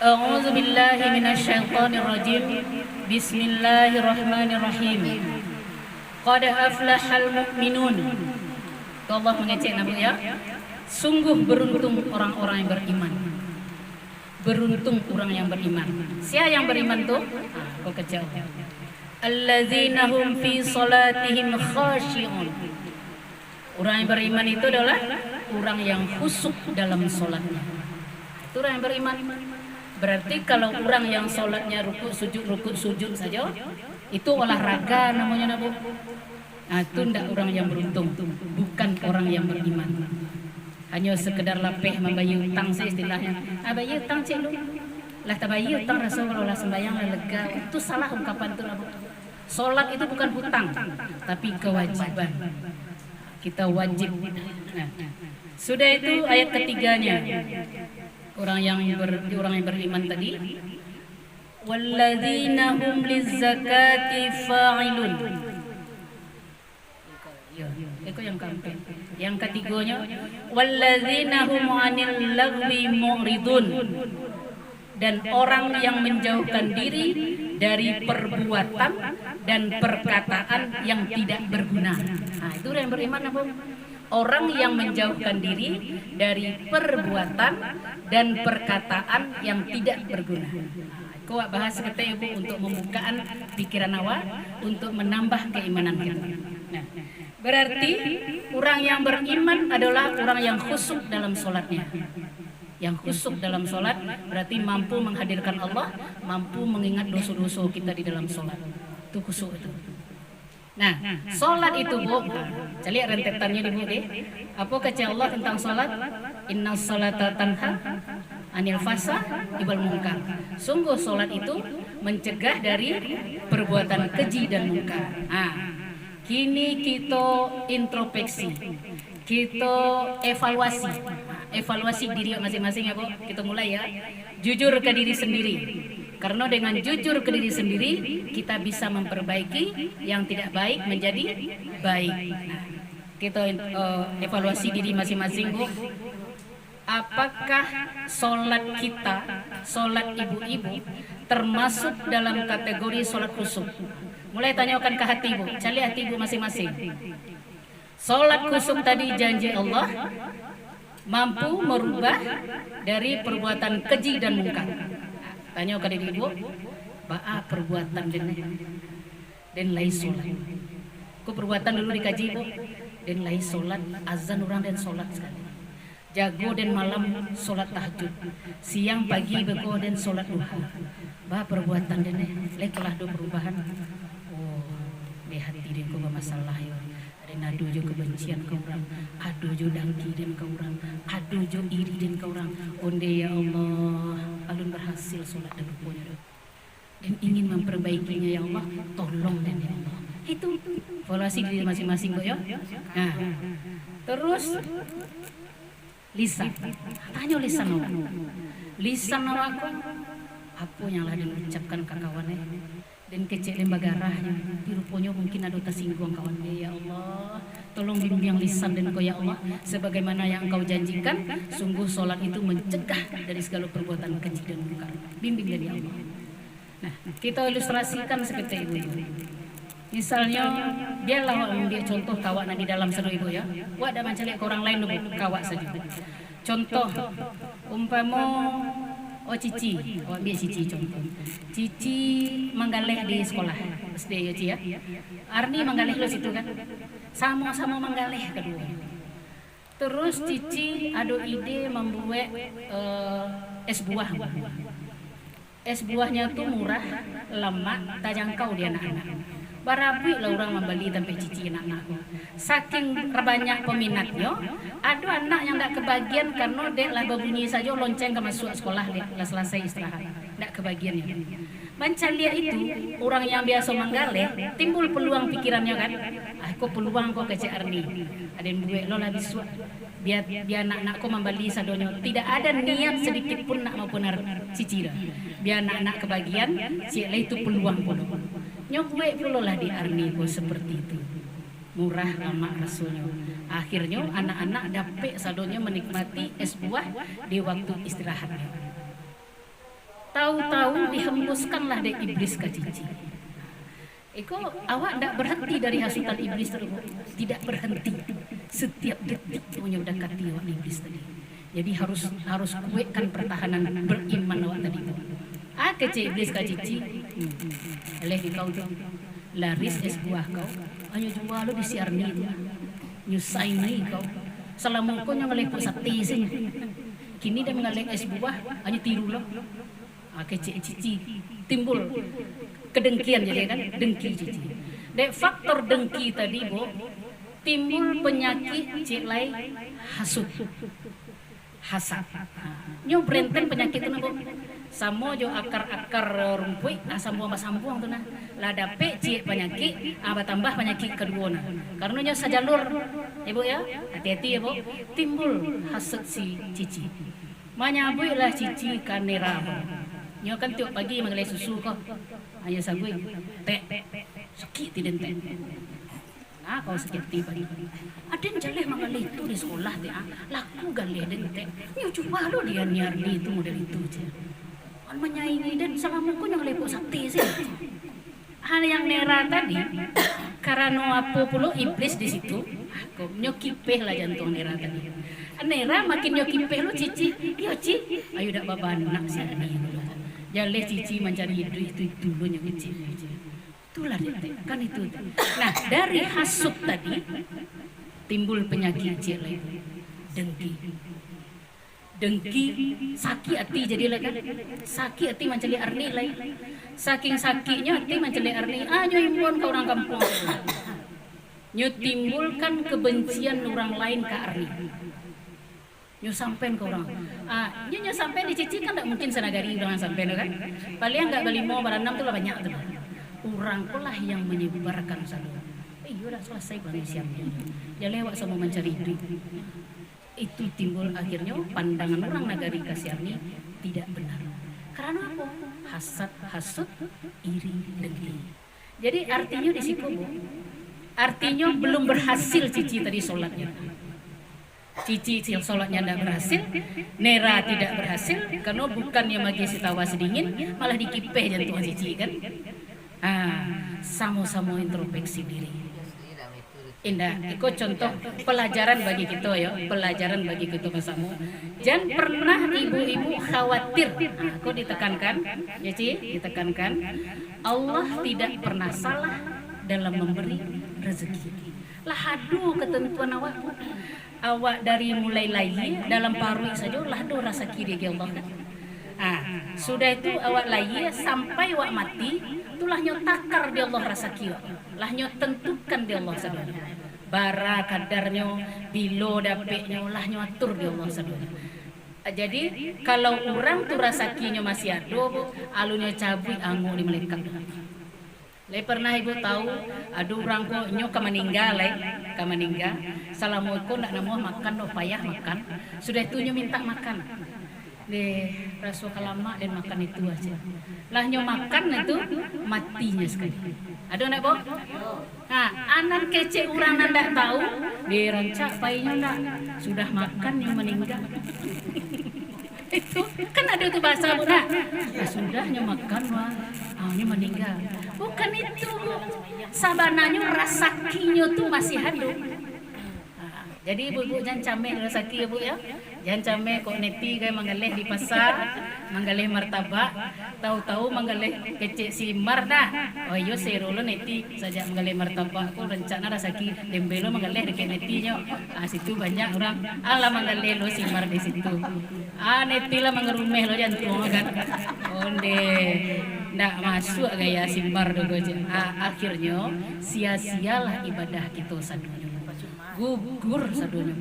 A'udzu billahi minasyaitonir rajim. Bismillahirrahmanirrahim. Qad aflahal mu'minun. Allah mengecek Nabi ya. Sungguh beruntung orang-orang yang beriman. Beruntung orang yang beriman. Siapa yang beriman tuh? Kau kecil. Alladzina hum fi salatihim khashi'un. Orang yang beriman itu adalah orang yang khusyuk dalam salatnya. Itu orang yang beriman. Berarti kalau orang yang salatnya rukuk sujud saja, itu olahraga namanya Nabu. Nah, itu ndak orang yang beruntung, bukan orang yang beriman. Hanya sekedar lapeh membayar utang saya istilahnya. Bayar utang cik lu. Lah tabayar utang Rasulullah sembahyang lega. Itu salah ungkapan itu Nabu. Salat itu bukan hutang, tapi kewajiban. Kita wajib. Nah, sudah itu ayat ketiganya. Orang yang beriman tadi, walladzina hum lizzakati fa'ilun. Itu yang keempat. Yang ketiganya, walladzina hum 'anil lagwi mu'ridun. Dan orang yang menjauhkan diri dari perbuatan dan perkataan yang tidak berguna. Nah, itu yang beriman apa? Orang yang menjauhkan diri dari perbuatan dan perkataan yang tidak berguna. Kau bahas kata ibu untuk membukaan pikiran awak, untuk menambah keimanan kita. Nah, berarti orang yang beriman adalah orang yang khusyuk dalam sholatnya. Yang khusyuk dalam sholat berarti mampu menghadirkan Allah, mampu mengingat dosa-dosa kita di dalam sholat. Itu khusyuk itu. Nah, sholat itu Bu, cari rentetannya di deh. Apa kata Allah tentang sholat? Inna sholata tanha anil fasa ibal munkar. Sungguh sholat itu mencegah dari perbuatan keji dan munkar. Nah, kini kita introspeksi, kita evaluasi diri masing-masing ya Bu. Kita mulai ya. Jujur ke diri sendiri. Karena dengan jujur ke diri sendiri, kita bisa memperbaiki yang tidak baik menjadi baik. Nah, kita evaluasi diri masing-masing Bu. Apakah sholat kita, sholat ibu-ibu, termasuk dalam kategori sholat khusyuk? Mulai tanyakan ke hati Bu, cari hati ibu masing-masing. Sholat khusyuk tadi janji Allah mampu merubah dari perbuatan keji dan munkar. Tanya ke diri ibu, ba'a perbuatan dan lain sholat. Ku perbuatan dulu dikaji ibu, dan lain sholat, azan orang dan sholat sekali. Jago dan malam sholat tahajud, siang pagi beko dan sholat duha. Ba'a perbuatan dan leklah do perubahan. Oh, di hati diriku bermasalah ya. Ado jo kebencian ke orang, ado jo dengki dan ke orang, ado jo iri dan ke orang. Onde ya Allah, alun berhasil sholat dan rukuknya dan ingin memperbaikinya ya Allah, tolong dan ya Allah. Itu evaluasi diri masing-masing kok ya. Nah, terus lisan, tanya lisan awak. Lisan awak apa yang lah diucapkan ke kawannya dan kecil lembaga garahnya dirupanya mungkin ada tersinggung kawan dia. Ya Allah, tolong bimbing lisan dan kau ya Allah, sebagaimana yang Engkau janjikan. Sungguh sholat itu mencegah dari segala perbuatan keji dan munkar. Bimbing dari Allah. Nah, kita ilustrasikan seperti itu. Misalnya biarlah dia contoh kawak di dalam seru ibu ya. Wah, ada mencari ke orang lain dulu kawak saja. Contoh umpama Cici, ambil Cici contoh. Cici menggalih di sekolah SD ya Ci ya. Arni menggalih lo situ kan. Sama-sama menggalih kedua. Terus Cici ada ide membuat es buah. Es buahnya tuh murah, lemak, tak jangkau di anak-anak. Barabi lah orang membeli sampai Cici anak-anakku. Saking banyak peminatnya, ada anak yang tidak kebagian karena dek lah berbunyi saja lonceng ke masuk sekolah dek lah selesai istirahat, tidak kebagiannya. Mencari itu orang yang biasa menggaleh, timbul peluang pikirannya kan. Aku peluang kok kecil Arni, ada yang buat lo lah bisu. Biar anak-anakku membeli sadonyo, tidak ada niat sedikit pun nak maupun Cici dah. Biar anak-anak kebagian, cik lah itu peluang pun. Nyokwe pula lah di Arni seperti itu. Murah lama rasulnya. Akhirnya anak-anak dapat sadonya menikmati es buah di waktu istirahatnya. Tahu-tahu dihembuskanlah dek iblis ke cici. Iko awak tidak berhenti dari hasutan iblis terus, tidak berhenti. Setiap detik punya dekati awak iblis tadi. Jadi harus kuatkan pertahanan beriman awak tadi tu. Kecil iblis ke cici. Oleh kau tu laris es buah kau. Hanya jual lo di siarni tu. Nyusain ni kau. Selama kau yang ngelepuk sate sih. Kini dia mengalih es buah hanya tiru lo. Kecil cici timbul kedengkian jadi kan dengki cici. Dek faktor dengki tadi bu timbul penyakit cilai hasut hasad. Nyo berenten penyakit tu bu samo jo akar-akar rumput sambung tu nah lah dape cik penyakit tambah penyakit kedua nah karena nyo sajalur ibu ya hati-hati ya bu timbul hasut si cici manyabui lah cici kanera nyo kan tiap pagi mengalih susu kau hanya sagui teh sakit tidak teh nah kau sakit tiba aden jaleh mengalih itu di sekolah teh laku galih den teh nyo coba lo dia nyarli itu model itu je an menyaingi dan selama kau yang lepuk sate sih hal yang nera tadi karena apa pula iblis di situ kau nyokipeh lah jantung nera tadi nera makin nyokipeh lo cici yo ci ayo dak babanak sih ini jaleh cici mencari itu dulu yang kecil. Itulah kan itu. Nah dari hasut tadi timbul penyakit jelek dengki. Dengki sakit hati jadi kan sakit hati mencari arni lain. Saking sakitnya hati mencari arni. Nyo imbon ke orang kampung. Nyo timbulkan kebencian orang lain ke arni. Nyo sampein ke orang, nyo sampein di cici kan tak mungkin senagari orang sampein kan, paling enggak berlima berenam tu lah banyak tu, orang lah yang menyebarkan saluran, udah selesai manusianya, ya lewat sama mencari duit, itu timbul akhirnya pandangan orang nagari Kasiarni tidak benar, karena apa? Hasut, iri, dengki. Jadi artinya di situ bu, artinya belum berhasil cici tadi sholatnya. Cici sholatnya tidak berhasil, nera tidak berhasil, karena bukannya magi sitawa sedingin, malah dikipeh jantung cici kan. Sama-sama introspeksi diri. Indah, itu contoh pelajaran bagi kita ya, pelajaran bagi kita bersama. Jangan pernah ibu-ibu khawatir, aku ditekankan, ya Ci, ditekankan, Allah tidak pernah salah dalam memberi rezeki. Lah aduh ketentuan awak dari mulai lahir dalam parui saja lah do rasa kiri ke Allah kan. Sudah itu awak lahir sampai awak mati itulah nyo takar di Allah rasa kiri. Lah nyo tentukan di Allah sadaya. Bara kadarnya bilo dapeknya lah nyo atur di Allah sadaya. Jadi kalau orang tu rasa kiri masih ada alunya cabui angu di malaikat. Lai pernah ibu tahu ada orang kok nyo kemeninggal Assalamualaikum nak namo makan no payah makan sudah itu nyo minta makan deh rasul kalama dan makan itu aja lah nyo makan itu matinya sekali ada nak bo anak kecil orang ndak tahu dirancak payahnya ndak sudah makan yang meninggal itu kan ada tuh bahasa bu sudah nyo makan wah nyo meninggal bukan itu bu sabananya rasakinya tuh masih hidup. Jadi ibu-ibu jangan cameh rasaki ya bu ya jangan cameh kok neti kayak menggalih di pasar menggalih martabak tahu-tahu menggalih kecik simar dah oh iyo serolo neti saja menggalih martabak aku rencana rasaki dembelo menggalih dekat netinya situ banyak orang ala menggalih lo simar di situ neti lah mengerumeh lo jantung kan onde ndak masuk gaya simbar dulu aja. Akhirnya sia-sialah ibadah kita sadunya. Gugur sadunya.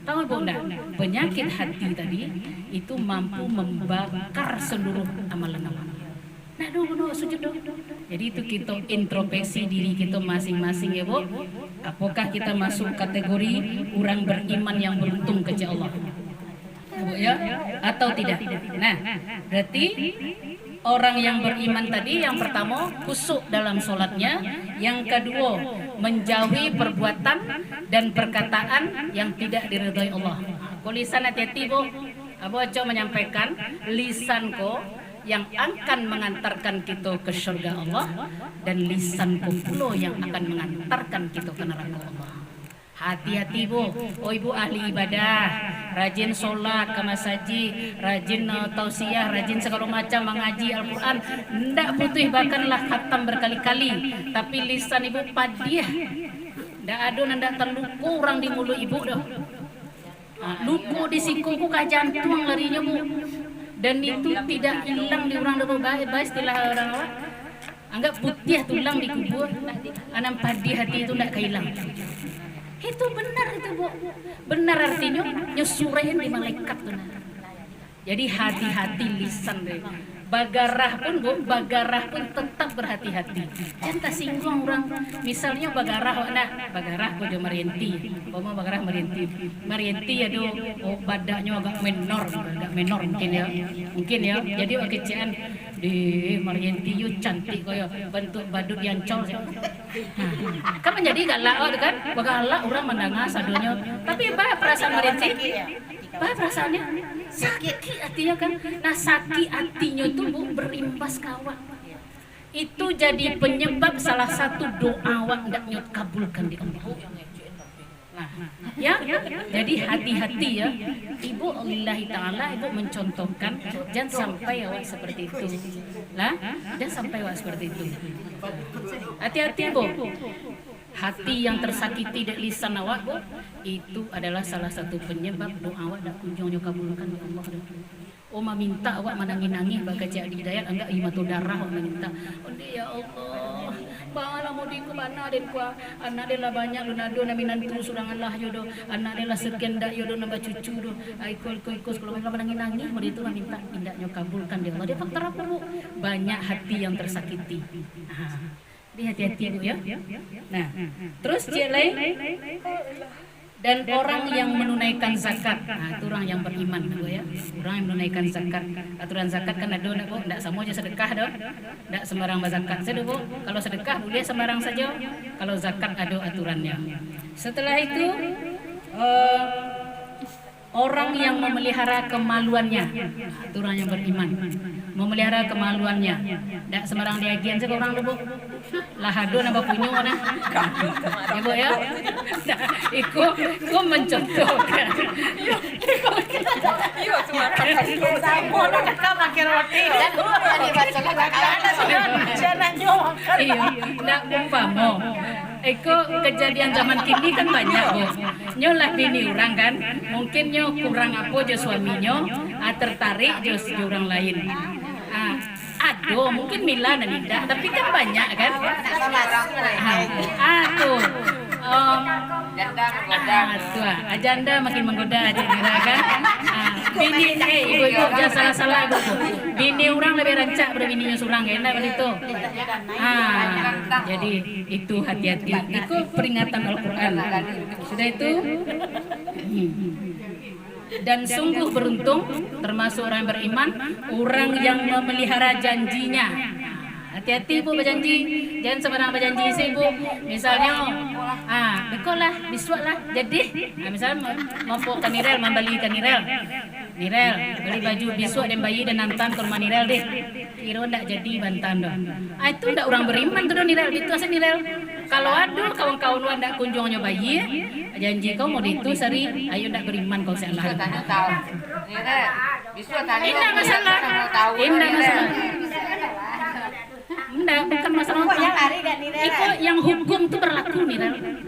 Tahu bu ndak? Penyakit hati tadi itu mampu membakar seluruh amalan-amalan. Nah dulu sujud dong. Jadi itu kita introspeksi diri kita masing-masing ya bu. Apakah kita masuk kategori orang beriman yang beruntung ke Allah? Bu ya? Atau tidak? Nah berarti orang yang beriman tadi yang pertama khusyuk dalam sholatnya, yang kedua menjauhi perbuatan dan perkataan yang tidak diridhai Allah. Kau lisan hati-hati bu, Abu Aco menyampaikan lisan ko yang akan mengantarkan kita ke surga Allah, dan lisanku pula yang akan mengantarkan kita ke neraka Allah. Hati-hati bu, oh ibu ahli ibadah, rajin sholat ke masjid, rajin tausiah, rajin segala macam mengaji Al-Quran. Ndak putih bahkanlah khatam berkali-kali, tapi lisan ibu padiah. Ndak ada ndak terluku orang di mulut ibu dah. Luku di sikuku ke jantung larinya bu. Dan itu tidak hilang di orang dah baik istilah orang awak. Anggap putih tulang di kubur, anam padi hati itu ndak kehilang. Itu benar itu bu, benar artinya nyusurein di malaikat tuh. Jadi hati-hati lisan deh. Bagarah pun bu, bagarah pun tetap berhati-hati. Jangan singgung orang. Misalnya bagarah, nah bagarah kau jo merienti, mau bagarah merienti ya do, oh badaknya agak menor mungkin ya. Jadi kecian di merienti yu cantik kaya bentuk badut yang col. Kan menjadi galak kan, bagalak orang mendengar sadonya. Tapi apa perasaan merienti? Apa perasaannya? Sakit hatinya kan. Nah sakit hatinya itu bu berimbas kawan. Itu jadi penyebab salah satu doa awak ndak nyot kabulkan di Allah. Nah, ya, jadi hati-hati ya. Ibu lillahi ta'ala, ibu mencontohkan jangan sampai awak seperti itu. Lah, jangan sampai awak seperti itu. Hati-hati bu. Hati yang tersakiti dari lisan awak bu, itu adalah salah satu penyebab doa awak dak kunjungnya kabulkan di Allah. Oma minta awak menangis-nangis bagi jadi hidayat enggak imatu darah awak minta. Oh ya Allah, bala mudiku mana den kuah anak dia lah banyak lu nado na minantu surangan lah yodo anak dia lah sekian dak yodo nambah cucu do aikul kalau mereka menangis-nangis mau itu minta indaknya kabulkan di Allah. Dia faktor apa bu? Banyak hati yang tersakiti. Hati-hati bu ya. Nah, terus cek lain dan orang yang menunaikan zakat. Nah, itu orang yang beriman bu ya. Orang yang menunaikan zakat. Aturan zakat kan ada bu, enggak semua aja sedekah doh. Enggak sembarang zakat saja bu. Kalau sedekah boleh sembarang saja. Kalau zakat ada aturannya. Setelah itu orang yang memelihara kemaluannya, itu orang yang beriman, memelihara kemaluannya. Tidak sembarang diagian saja orang tu bu. Lahado nambah punya mana? Ya bu ya. Iku mencontohkan. Iyo cuma sama nak kata makan roti. Dan ada baca ada jangan nyoak. Iya, tidak umpama. Eko kejadian zaman kini kan banyak bu. Nyo lah bini orang kan, mungkin nyo kurang apa jo suaminya, tertarik jo orang lain. Aduh, mungkin Mila dan Ida, tapi kan banyak kan. Tuh. Janda makin menggoda aja kan. Bini ibu-ibu jangan salah-salah bu. Bini orang lebih rancak daripada bininya surang enak kan itu. Jadi itu hati-hati. Itu peringatan Al-Qur'an. Sudah itu dan sungguh beruntung termasuk orang yang beriman, orang yang memelihara janjinya. Hati-hati bu berjanji, jangan sembarang berjanji sih bu. Misalnya, bekol lah, biswak lah, jadi, misalnya mau ke Nirel, membeli ke Nirel, beli baju biswak dan bayi dan nantan ke rumah Nirel deh. Kira ndak jadi bantan dah. Itu ndak orang beriman tuh Nirel, itu asal Nirel. Kalau ada kawan-kawan ndak kunjungnya bayi, janji kau mau itu seri, ayo ndak beriman kau salah. Nirel, biswak tanya. Indah masalah. Enggak, bukan masalah Kok yang lari dan Nirel? Itu yang hukum tuh berlaku nih,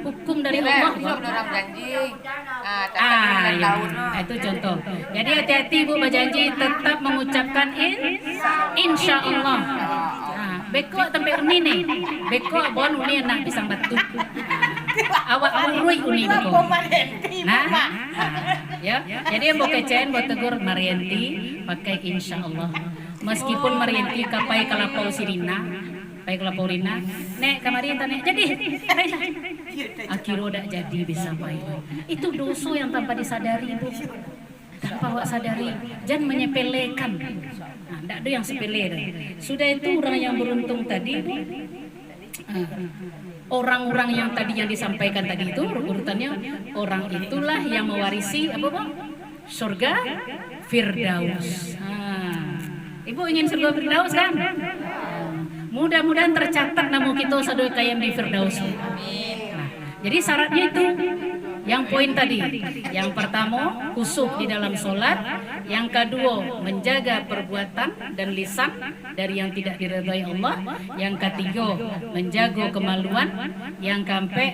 hukum dari Allah. Orang janji. Ya. Itu contoh. Jadi hati-hati bu berjanji tetap mengucapkan insya Allah. Beko tempe uni nih, beko bon uni nak pisang batu. Awak rui uni beko. Ya. Jadi yang mau kecen, mau tegur Marianti pakai insya Allah. Meskipun Marianti kapai kalapau sirina, baik kalapau rina, nek kamarin tane jadi, akhirnya udah jadi bisa baik. Itu dosa yang tanpa disadari bu, tanpa awak sadari, jangan menyepelekan. Tidak ada yang sepele. Sudah itu orang yang beruntung tadi, orang-orang yang tadi yang disampaikan tadi itu urutannya orang itulah yang mewarisi apa bang? Surga Firdaus. Ibu ingin surga Firdaus kan? Mudah-mudahan tercatat nama kita sadaya kayam di Firdaus. Nah, jadi syaratnya itu yang poin tadi. Yang pertama, khusyuk di dalam sholat. Yang kedua, menjaga perbuatan dan lisan dari yang tidak diridhai Allah. Yang ketiga, menjaga kemaluan. Yang keempat,